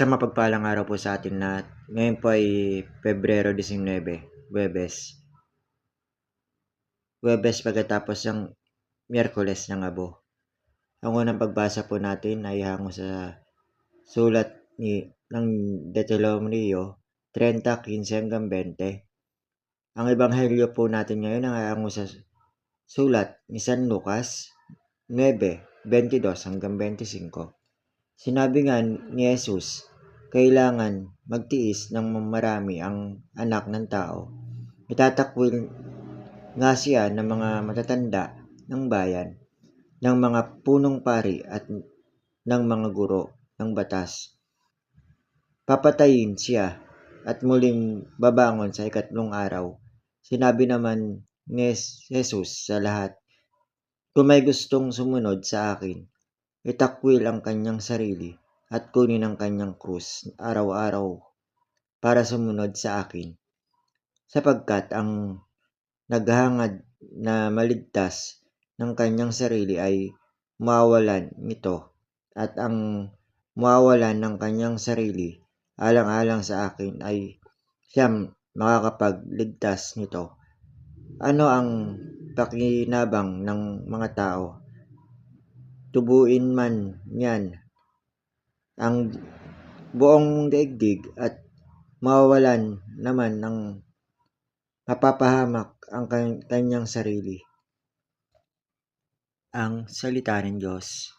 Isang mapagpalang araw po sa atin lahat. Ngayon po ay Pebrero 19, Huwebes. Huwebes pagkatapos ng Miyerkules ng Abo. Ang unang pagbasa po natin ay hango sa sulat ng Deuteronomio 30:15 hanggang 20. Ang ebanghelyo po natin ngayon ay hango sa sulat ni San Lucas 9:22 hanggang 25. Sinabi nga ni Jesus, kailangan magtiis ng marami ang anak ng tao. Itatakwil nga siya ng mga matatanda ng bayan, ng mga punong pari at ng mga guro ng batas. Papatayin siya at muling babangon sa ikatlong araw. Sinabi naman ni Jesus sa lahat, kung may gustong sumunod sa akin, itakwil ang kanyang sarili at kunin ang kanyang krus araw-araw para sumunod sa akin. Sapagkat ang naghangad na maligtas ng kanyang sarili ay mawawalan nito, at ang mawawalan ng kanyang sarili alang-alang sa akin ay siyang makakapagligtas nito. Ano ang pakinabang ng mga tao? Tubuin man niyan ang buong daigdig at mawawalan naman ng mapapahamak ang kanyang sarili. Ang salita ng Diyos.